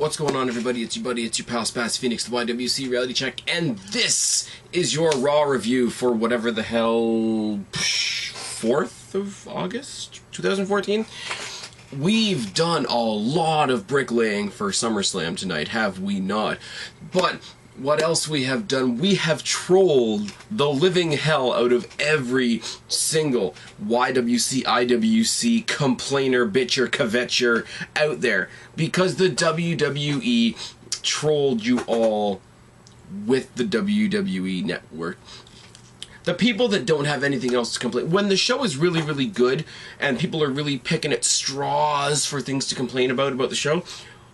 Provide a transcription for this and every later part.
What's going on, everybody? It's your buddy, it's your pal Spaz Phoenix, the YWC Reality Check, and this is your Raw review for whatever the hell, 4th of August, 2014? We've done a lot of bricklaying for Summerslam tonight, have we not? But what else we have done? We have trolled the living hell out of every single YWC, IWC, complainer, bitcher, covetcher out there. Because the WWE trolled you all with the WWE Network. The people that don't have anything else to complain, when the show is really, really good and people are really picking at straws for things to complain about the show,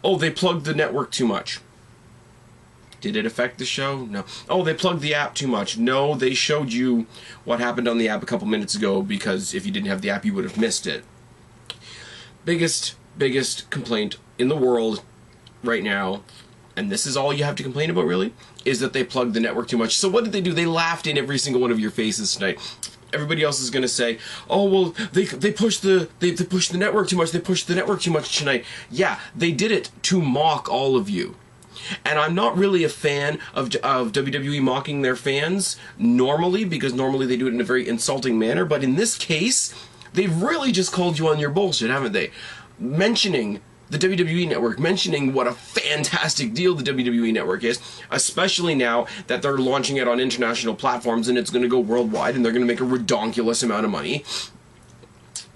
oh, they plugged the network too much. Did it affect the show? No. Oh, they plugged the app too much. No, they showed you what happened on the app a couple minutes ago, because if you didn't have the app, you would have missed it. Biggest complaint in the world right now, and this is all you have to complain about, really, is that they plugged the network too much. So what did they do? They laughed in every single one of your faces tonight. Everybody else is going to say, oh, well, they pushed the network too much. They pushed the network too much tonight. Yeah, they did it to mock all of you. And I'm not really a fan of WWE mocking their fans normally, because normally they do it in a very insulting manner. But in this case, they've really just called you on your bullshit, haven't they? Mentioning the WWE Network, mentioning what a fantastic deal the WWE Network is, especially now that they're launching it on international platforms and it's going to go worldwide and they're going to make a redonkulous amount of money.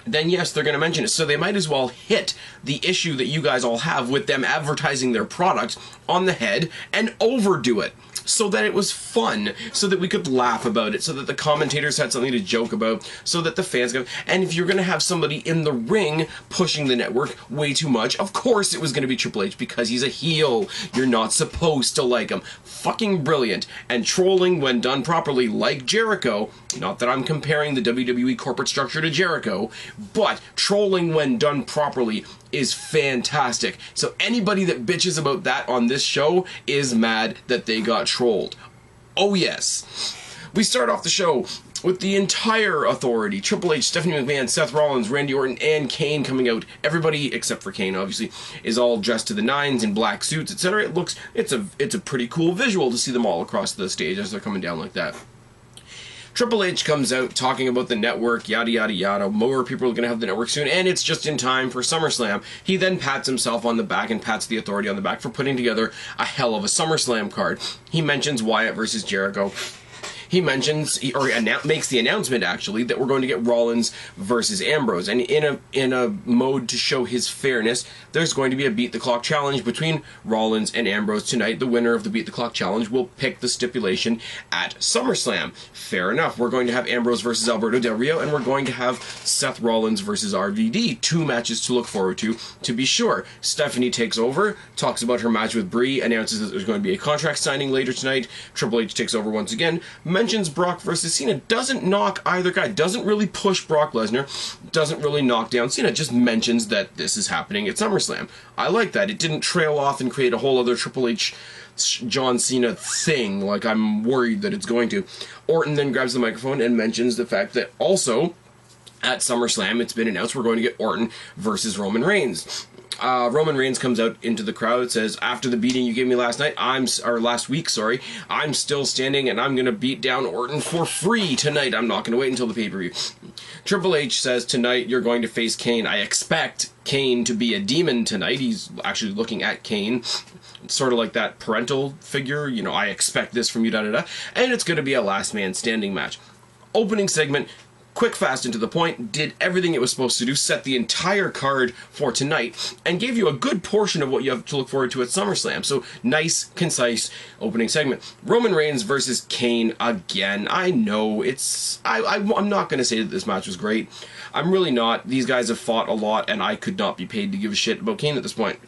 Then yes, they're going to mention it. So they might as well hit the issue that you guys all have with them advertising their product on the head and overdo it, so that it was fun, so that we could laugh about it, so that the commentators had something to joke about, so that the fans go. And if you're going to have somebody in the ring pushing the network way too much, of course it was going to be Triple H, because he's a heel. You're not supposed to like him. Fucking brilliant. And trolling when done properly, like Jericho, not that I'm comparing the WWE corporate structure to Jericho, but trolling when done properly is fantastic. So anybody that bitches about that on this show is mad that they got trolled. Oh yes. We start off the show with the entire authority. Triple H, Stephanie McMahon, Seth Rollins, Randy Orton, and Kane coming out. Everybody, except for Kane, obviously, is all dressed to the nines in black suits, etc. It's a pretty cool visual to see them all across the stage as they're coming down like that. Triple H comes out talking about the network, yada yada yada, more people are going to have the network soon, and it's just in time for SummerSlam. He then pats himself on the back and pats the authority on the back for putting together a hell of a SummerSlam card. He mentions Wyatt versus Jericho. He mentions, or makes the announcement, actually, that we're going to get Rollins versus Ambrose. And in a mode to show his fairness, there's going to be a Beat the Clock challenge between Rollins and Ambrose tonight. The winner of the Beat the Clock challenge will pick the stipulation at SummerSlam. Fair enough. We're going to have Ambrose versus Alberto Del Rio, and we're going to have Seth Rollins versus RVD. 2 matches to look forward to be sure. Stephanie takes over, talks about her match with Brie, announces that there's going to be a contract signing later tonight. Triple H takes over once again, mentions Brock versus Cena, doesn't knock either guy, doesn't really push Brock Lesnar, doesn't really knock down Cena, just mentions that this is happening at SummerSlam. I like that. It didn't trail off and create a whole other Triple H John Cena thing like I'm worried that it's going to. Orton then grabs the microphone and mentions the fact that also at SummerSlam it's been announced we're going to get Orton versus Roman Reigns. Roman Reigns comes out into the crowd, says, after the beating you gave me last week, I'm still standing and I'm going to beat down Orton for free tonight. I'm not going to wait until the pay-per-view. Triple H says, tonight you're going to face Kane. I expect Kane to be a demon tonight. He's actually looking at Kane. It's sort of like that parental figure, you know, I expect this from you, da-da-da. And it's going to be a last man standing match. Opening segment, quick, fast, and to the point, did everything it was supposed to do, set the entire card for tonight, and gave you a good portion of what you have to look forward to at SummerSlam. So, nice, concise opening segment. Roman Reigns versus Kane again. I know, I'm not going to say that this match was great. I'm really not. These guys have fought a lot, and I could not be paid to give a shit about Kane at this point.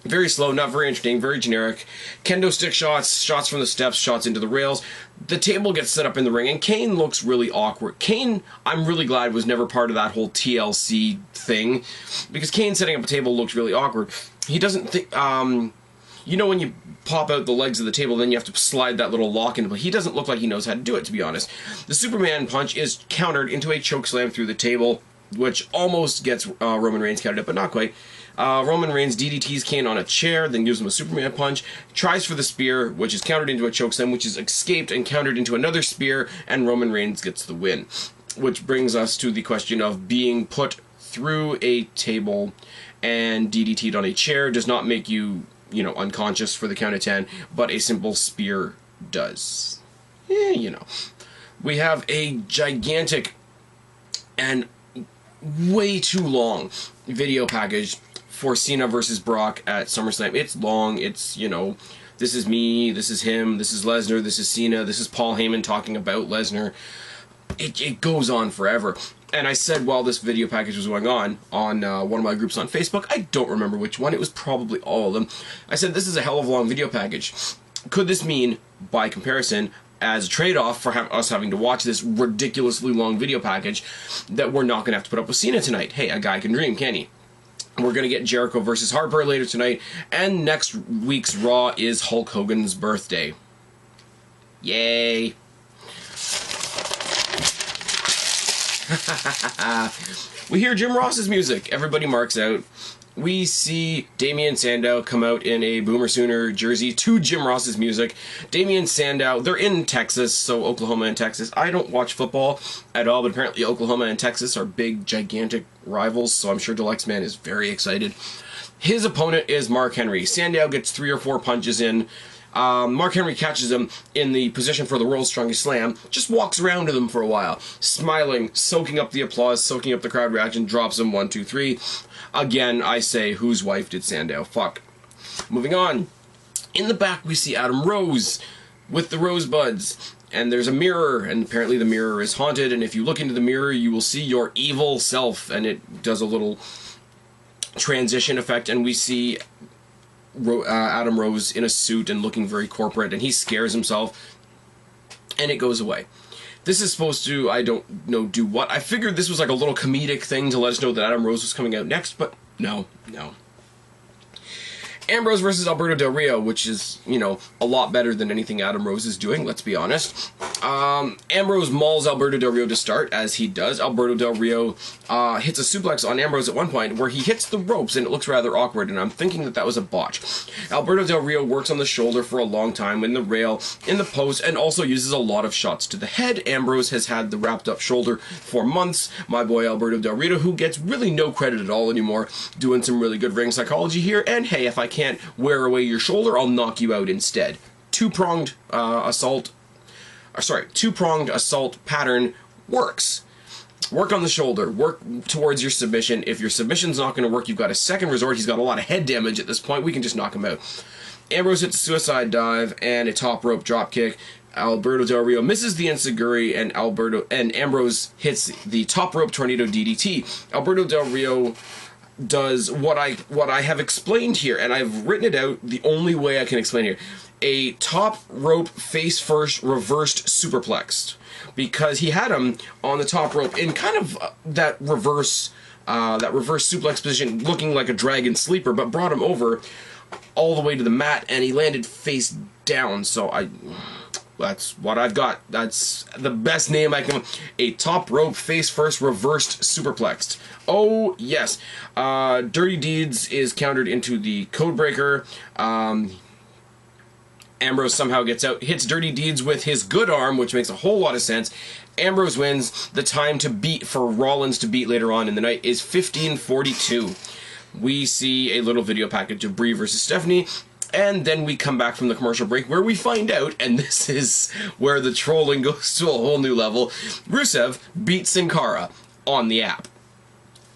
Very slow, not very interesting, very generic. Kendo stick shots, shots from the steps, shots into the rails. The table gets set up in the ring, and Kane looks really awkward. Kane, I'm really glad, was never part of that whole TLC thing, because Kane setting up a table looks really awkward. He doesn't think, you know when you pop out the legs of the table, then you have to slide that little lock into place. He doesn't look like he knows how to do it, to be honest. The Superman punch is countered into a chokeslam through the table. which almost gets Roman Reigns counted up, but not quite. Roman Reigns DDTs Kane on a chair, then gives him a Superman punch, tries for the spear, which is countered into a chokeslam, which is escaped and countered into another spear, and Roman Reigns gets the win. Which brings us to the question of being put through a table and DDT'd on a chair does not make you, you know, unconscious for the count of 10, but a simple spear does. You know. We have a gigantic and way too long video package for Cena versus Brock at SummerSlam. It's long, it's, you know, this is me, this is him, this is Lesnar, this is Cena, this is Paul Heyman talking about Lesnar. It goes on forever. And I said while this video package was going on one of my groups on Facebook, I don't remember which one, it was probably all of them, I said this is a hell of a long video package. Could this mean, by comparison, as a trade-off for us having to watch this ridiculously long video package, that we're not going to have to put up with Cena tonight? Hey, a guy can dream, can he? We're going to get Jericho versus Harper later tonight, and next week's Raw is Hulk Hogan's birthday. Yay! We hear Jim Ross's music. Everybody marks out. We see Damien Sandow come out in a Boomer Sooner jersey to Jim Ross's music. Damien Sandow, they're in Texas, so Oklahoma and Texas. I don't watch football at all, but apparently Oklahoma and Texas are big, gigantic rivals, so I'm sure Deluxe Man is very excited. His opponent is Mark Henry. Sandow gets 3 or 4 punches in. Mark Henry catches him in the position for the World's Strongest Slam, just walks around with him for a while, smiling, soaking up the applause, soaking up the crowd reaction, drops him 1, 2, 3. Again, I say, whose wife did Sandow fuck? Moving on. In the back, we see Adam Rose with the rosebuds. And there's a mirror, and apparently the mirror is haunted, and if you look into the mirror, you will see your evil self, and it does a little transition effect, and we see Adam Rose in a suit and looking very corporate, and he scares himself, and it goes away. This is supposed to, I don't know, do what? I figured this was like a little comedic thing to let us know that Adam Rose was coming out next, but no. Ambrose versus Alberto Del Rio, which is, you know, a lot better than anything Adam Rose is doing, let's be honest. Ambrose mauls Alberto Del Rio to start, as he does. Alberto Del Rio hits a suplex on Ambrose at one point, where he hits the ropes, and it looks rather awkward, and I'm thinking that that was a botch. Alberto Del Rio works on the shoulder for a long time, in the rail, in the post, and also uses a lot of shots to the head. Ambrose has had the wrapped-up shoulder for months. My boy Alberto Del Rio, who gets really no credit at all anymore, doing some really good ring psychology here, and hey, if I can't wear away your shoulder, I'll knock you out instead. Two-pronged assault pattern works. Work on the shoulder. Work towards your submission. If your submission's not going to work, you've got a second resort. He's got a lot of head damage at this point. We can just knock him out. Ambrose hits a suicide dive and a top rope drop kick. Alberto Del Rio misses the enziguri, and Ambrose hits the top rope tornado DDT. Alberto Del Rio does what I have explained here, and I've written it out the only way I can explain here. A top rope face first reversed superplexed, because he had him on the top rope in kind of that reverse suplex position, looking like a dragon sleeper, but brought him over all the way to the mat, and he landed face down. So that's what I've got. That's the best name I can. A top rope face first reversed superplexed. Oh yes. Dirty Deeds is countered into the Codebreaker. Ambrose somehow gets out, hits Dirty Deeds with his good arm, which makes a whole lot of sense. Ambrose wins. The time to beat for Rollins to beat later on in the night is 15:42. We see a little video package of Brie versus Stephanie, and then we come back from the commercial break where we find out, and this is where the trolling goes to a whole new level, Rusev beats Sin Cara on the app.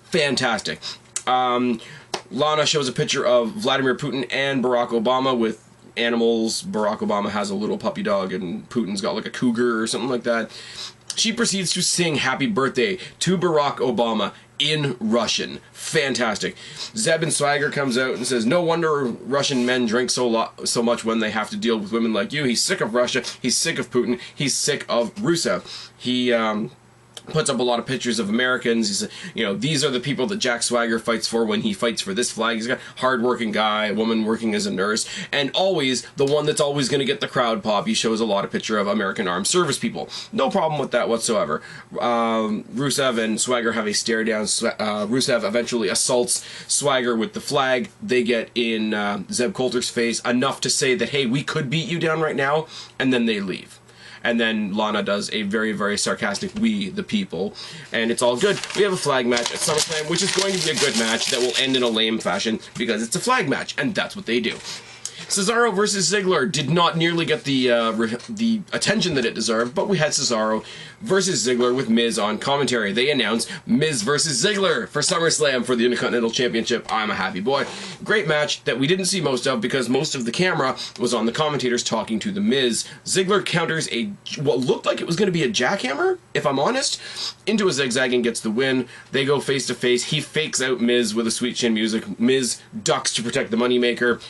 Fantastic. Lana shows a picture of Vladimir Putin and Barack Obama with animals. Barack Obama has a little puppy dog, and Putin's got like a cougar or something like that. She proceeds to sing happy birthday to Barack Obama in Russian. Fantastic. Zeb and Swagger comes out and says, no wonder Russian men drink so much when they have to deal with women like you. He's sick of Russia. He's sick of Putin. He's sick of Rusev. He puts up a lot of pictures of Americans. He said, you know, these are the people that Jack Swagger fights for when he fights for this flag. He's got a hard-working guy, a woman working as a nurse, and always the one that's always going to get the crowd pop. He shows a lot of picture of American armed service people. No problem with that whatsoever. Rusev and Swagger have a stare down. Rusev eventually assaults Swagger with the flag. They get in Zeb Coulter's face enough to say that, hey, we could beat you down right now, and then they leave. And then Lana does a very, very sarcastic "we, the people," and it's all good. We have a flag match at SummerSlam, which is going to be a good match that will end in a lame fashion because it's a flag match, and that's what they do. Cesaro versus Ziggler did not nearly get the attention that it deserved, but we had Cesaro versus Ziggler with Miz on commentary. They announced Miz versus Ziggler for SummerSlam for the Intercontinental Championship. I'm a happy boy. Great match that we didn't see most of because most of the camera was on the commentators talking to the Miz. Ziggler counters what looked like it was going to be a jackhammer, if I'm honest, into a zigzag and gets the win. They go face to face. He fakes out Miz with a sweet chin music. Miz ducks to protect the moneymaker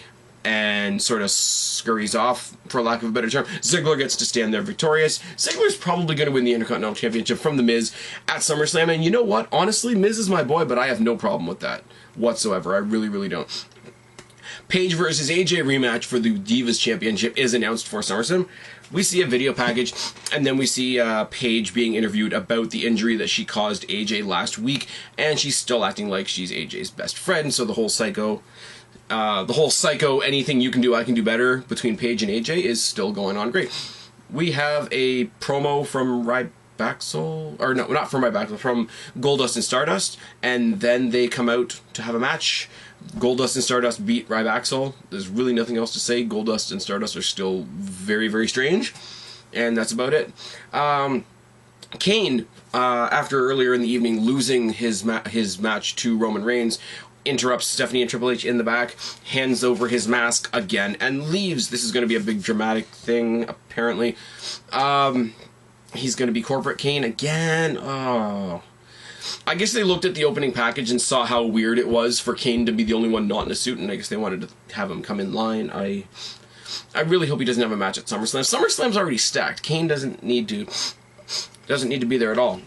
and sort of scurries off, for lack of a better term. Ziggler gets to stand there victorious. Ziggler's probably going to win the Intercontinental Championship from The Miz at SummerSlam, and you know what? Honestly, Miz is my boy, but I have no problem with that whatsoever. I really, really don't. Paige versus AJ rematch for the Divas Championship is announced for SummerSlam. We see a video package, and then we see Paige being interviewed about the injury that she caused AJ last week, and she's still acting like she's AJ's best friend, so the whole psycho, anything you can do, I can do better between Paige and AJ is still going on great. We have a promo from Rybacksel, or no, not from Rybacksel, from Goldust and Stardust, and then they come out to have a match. Goldust and Stardust beat Rybacksel. There's really nothing else to say. Goldust and Stardust are still very, very strange, and that's about it. Kane, after earlier in the evening losing his match to Roman Reigns, interrupts Stephanie and Triple H in the back, hands over his mask again, and leaves. This is going to be a big dramatic thing, apparently. He's going to be Corporate Kane again. Oh. I guess they looked at the opening package and saw how weird it was for Kane to be the only one not in a suit, and I guess they wanted to have him come in line. I really hope he doesn't have a match at SummerSlam. SummerSlam's already stacked. Kane doesn't need to be there at all.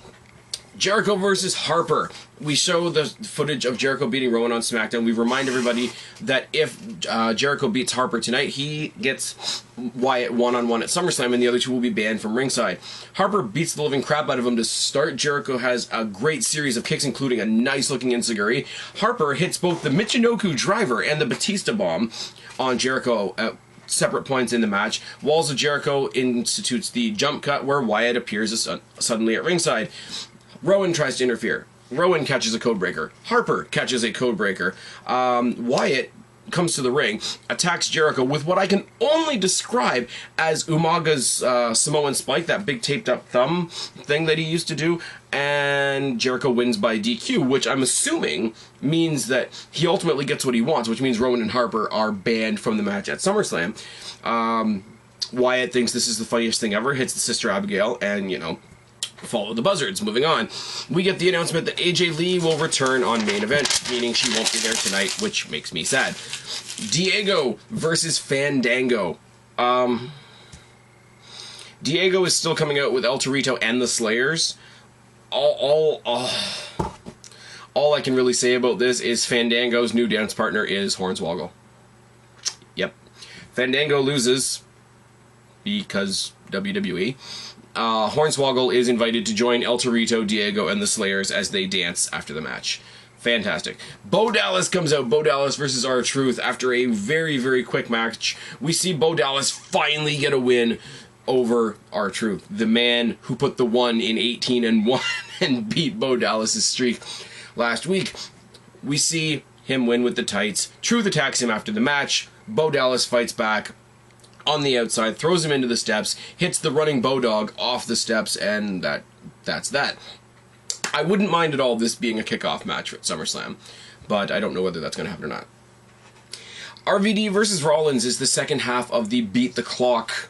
Jericho versus Harper. We show the footage of Jericho beating Rowan on SmackDown. We remind everybody that if Jericho beats Harper tonight, he gets Wyatt one-on-one at SummerSlam, and the other two will be banned from ringside. Harper beats the living crap out of him to start. Jericho has a great series of kicks, including a nice-looking enziguri. Harper hits both the Michinoku driver and the Batista bomb on Jericho at separate points in the match. Walls of Jericho institutes the jump cut where Wyatt appears suddenly at ringside. Rowan tries to interfere. Rowan catches a codebreaker. Harper catches a codebreaker. Wyatt comes to the ring, attacks Jericho with what I can only describe as Umaga's Samoan spike, that big taped up thumb thing that he used to do, and Jericho wins by DQ, which I'm assuming means that he ultimately gets what he wants, which means Rowan and Harper are banned from the match at SummerSlam. Wyatt thinks this is the funniest thing ever, hits the Sister Abigail, and, you know, follow the buzzards. Moving on, we get the announcement that AJ Lee will return on main event, meaning she won't be there tonight, which makes me sad. Diego versus Fandango. Diego is still coming out with El Torito and the Slayers. All I can really say about this is Fandango's new dance partner is Hornswoggle. Yep. Fandango loses because WWE. Hornswoggle is invited to join El Torito, Diego, and the Slayers as they dance after the match. Fantastic. Bo Dallas comes out. Bo Dallas versus R-Truth after a very, very quick match. We see Bo Dallas finally get a win over R-Truth, the man who put the 1 in 18-1 and beat Bo Dallas' streak last week. We see him win with the tights. Truth attacks him after the match. Bo Dallas fights back on the outside, throws him into the steps, hits the running Bodog off the steps, and that's that. I wouldn't mind at all this being a kickoff match at SummerSlam, but I don't know whether that's going to happen or not. RVD versus Rollins is the second half of the Beat the Clock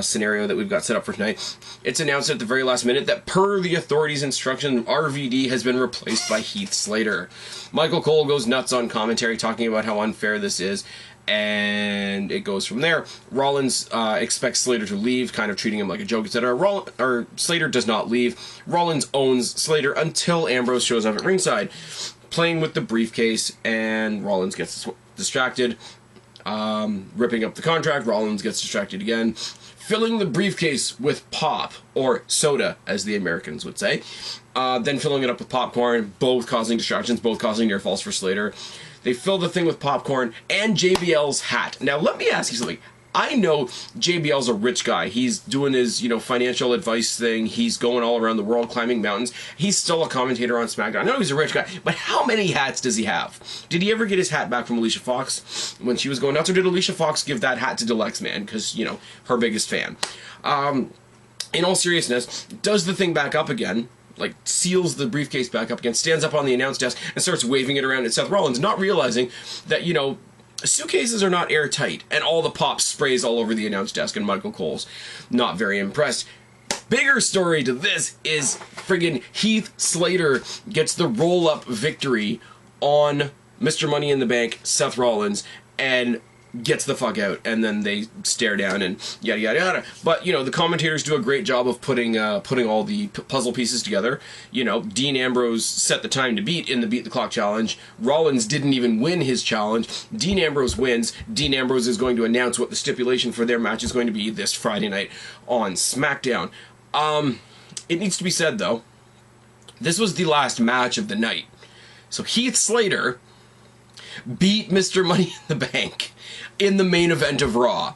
scenario that we've got set up for tonight. It's announced at the very last minute that per the authorities' instruction, RVD has been replaced by Heath Slater. Michael Cole goes nuts on commentary talking about how unfair this is, and it goes from there. Rollins expects Slater to leave, kind of treating him like a joke, etc. Slater does not leave. Rollins owns Slater until Ambrose shows up at ringside, playing with the briefcase, and Rollins gets distracted. Ripping up the contract, Rollins gets distracted again, filling the briefcase with pop, or soda, as the Americans would say. Then filling it up with popcorn, both causing distractions, both causing near falls for Slater. They fill the thing with popcorn and JBL's hat. Now, let me ask you something. I know JBL's a rich guy. He's doing his, financial advice thing. He's going all around the world climbing mountains. He's still a commentator on SmackDown. I know he's a rich guy, but how many hats does he have? Did he ever get his hat back from Alicia Fox when she was going nuts, or did Alicia Fox give that hat to Deluxe Man because, her biggest fan? In all seriousness, does the thing back up again, like seals the briefcase back up again, stands up on the announce desk and starts waving it around at Seth Rollins, not realizing that, suitcases are not airtight, and all the pop sprays all over the announce desk, and Michael Cole's not very impressed. Bigger story to this is friggin' Heath Slater gets the roll-up victory on Mr. Money in the Bank, Seth Rollins, and gets the fuck out, and then they stare down and yada yada yada. But the commentators do a great job of putting all the puzzle pieces together. Dean Ambrose set the time to beat in the Beat the Clock challenge. Rollins didn't even win his challenge. Dean Ambrose wins. Dean Ambrose is going to announce what the stipulation for their match is going to be this Friday night on SmackDown. It needs to be said though, this was the last match of the night. So Heath Slater beat Mr. Money in the Bank in the main event of Raw.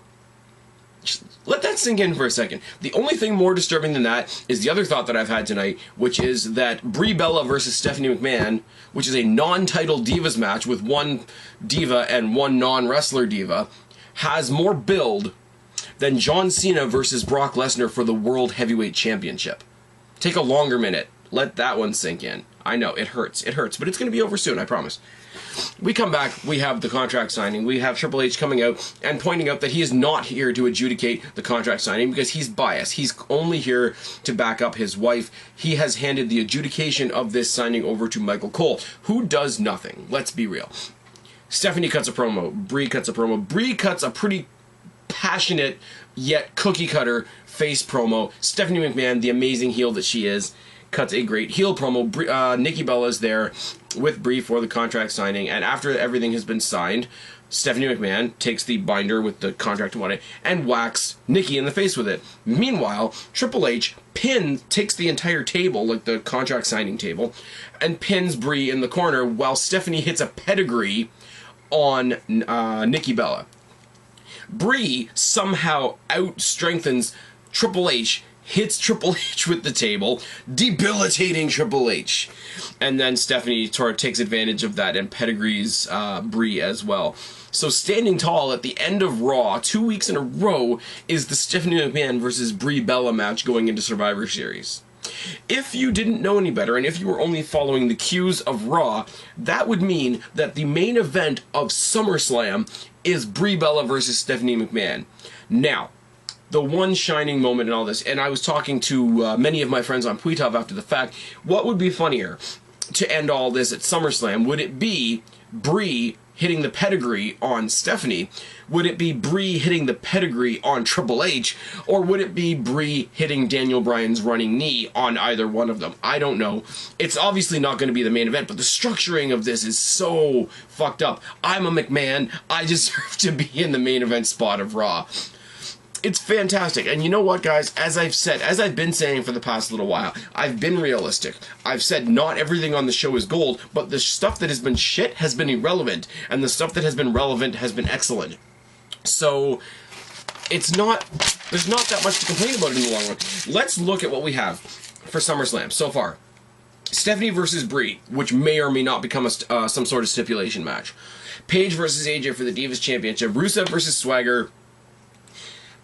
Just let that sink in for a second. The only thing more disturbing than that is the other thought that I've had tonight, which is that Brie Bella versus Stephanie McMahon, which is a non-title Divas match with one diva and one non-wrestler diva, has more build than John Cena versus Brock Lesnar for the World Heavyweight Championship. Take a longer minute. Let that one sink in. I know, it hurts, but it's going to be over soon, I promise. We come back, we have the contract signing, we have Triple H coming out and pointing out that he is not here to adjudicate the contract signing because he's biased. He's only here to back up his wife. He has handed the adjudication of this signing over to Michael Cole, who does nothing. Let's be real. Stephanie cuts a promo, Brie cuts a promo. Brie cuts a pretty passionate yet cookie-cutter face promo. Stephanie McMahon, the amazing heel that she is, cuts a great heel promo. Nikki Bella is there with Brie for the contract signing, and after everything has been signed, Stephanie McMahon takes the binder with the contract on it and whacks Nikki in the face with it. Meanwhile, Triple H takes the entire table, like the contract signing table, and pins Brie in the corner while Stephanie hits a pedigree on Nikki Bella. Brie somehow out-strengthens Triple H, hits Triple H with the table, debilitating Triple H. And then Stephanie takes advantage of that and pedigrees Brie as well. So standing tall at the end of Raw, 2 weeks in a row, is the Stephanie McMahon versus Brie Bella match going into Survivor Series. If you didn't know any better, and if you were only following the cues of Raw, that would mean that the main event of SummerSlam is Brie Bella versus Stephanie McMahon. Now, the one shining moment in all this, and I was talking to many of my friends on PWITOF after the fact, what would be funnier to end all this at SummerSlam? Would it be Brie hitting the pedigree on Stephanie? Would it be Brie hitting the pedigree on Triple H? Or would it be Brie hitting Daniel Bryan's running knee on either one of them? I don't know. It's obviously not going to be the main event, but the structuring of this is so fucked up. I'm a McMahon. I deserve to be in the main event spot of Raw. It's fantastic. And you know what, guys? As I've been saying for the past little while, I've been realistic. I've said not everything on the show is gold, but the stuff that has been shit has been irrelevant, and the stuff that has been relevant has been excellent. So, there's not that much to complain about in the long run. Let's look at what we have for SummerSlam so far. Stephanie versus Brie, which may or may not become some sort of stipulation match. Paige versus AJ for the Divas Championship. Rusev versus Swagger.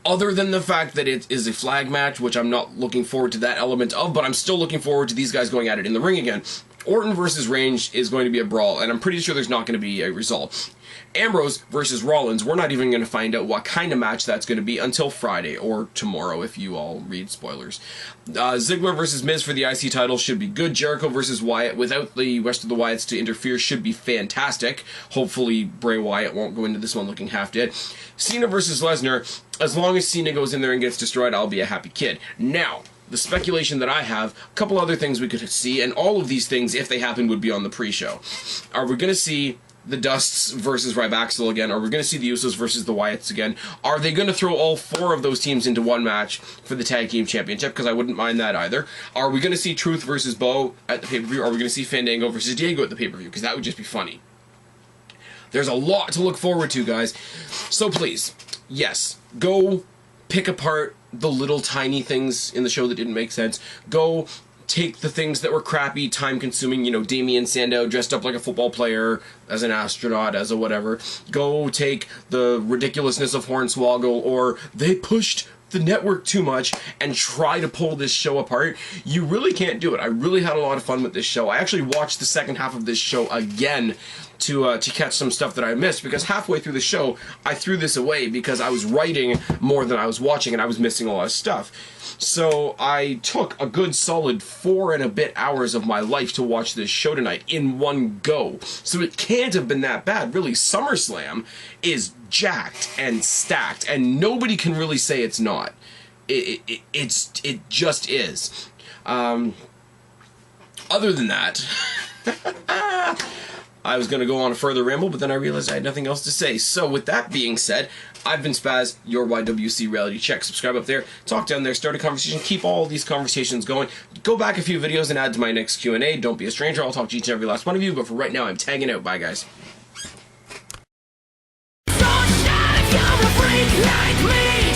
Other than the fact that it is a flag match, which I'm not looking forward to that element of, but I'm still looking forward to these guys going at it in the ring again. Orton versus Reigns is going to be a brawl, and I'm pretty sure there's not going to be a result. Ambrose versus Rollins, we're not even going to find out what kind of match that's going to be until Friday, or tomorrow if you all read spoilers. Ziggler versus Miz for the IC title should be good. Jericho versus Wyatt without the rest of the Wyatts to interfere should be fantastic. Hopefully Bray Wyatt won't go into this one looking half dead. Cena versus Lesnar, as long as Cena goes in there and gets destroyed, I'll be a happy kid. Now, the speculation that I have, a couple other things we could see, and all of these things, if they happen, would be on the pre-show. Are we going to see the Dusts versus Rybaxel again? Are we going to see the Usos versus the Wyatts again? Are they going to throw all 4 of those teams into one match for the Tag Team Championship? Because I wouldn't mind that either. Are we going to see Truth versus Bo at the pay-per-view? Are we going to see Fandango versus Diego at the pay-per-view? Because that would just be funny. There's a lot to look forward to, guys. So please, yes, go pick apart the little tiny things in the show that didn't make sense. Go take the things that were crappy, time-consuming, you know, Damien Sandow dressed up like a football player, as an astronaut, as a whatever. Go take the ridiculousness of Hornswoggle, or they pushed the network too much, and try to pull this show apart. You really can't do it. I really had a lot of fun with this show. I actually watched the second half of this show again to catch some stuff that I missed, because halfway through the show, I threw this away because I was writing more than I was watching, and I was missing a lot of stuff. So I took a good solid 4 and a bit hours of my life to watch this show tonight in one go. So it can't have been that bad. Really, SummerSlam is jacked and stacked, and nobody can really say it's not. It just is. Other than that, I was going to go on a further ramble, but then I realized I had nothing else to say. So with that being said, I've been Spaz, your YWC Reality Check. Subscribe up there, talk down there, start a conversation, keep all these conversations going. Go back a few videos and add to my next Q&A. Don't be a stranger, I'll talk to each and every last one of you, but for right now, I'm tagging out. Bye, guys. So shine, you're a freak like me.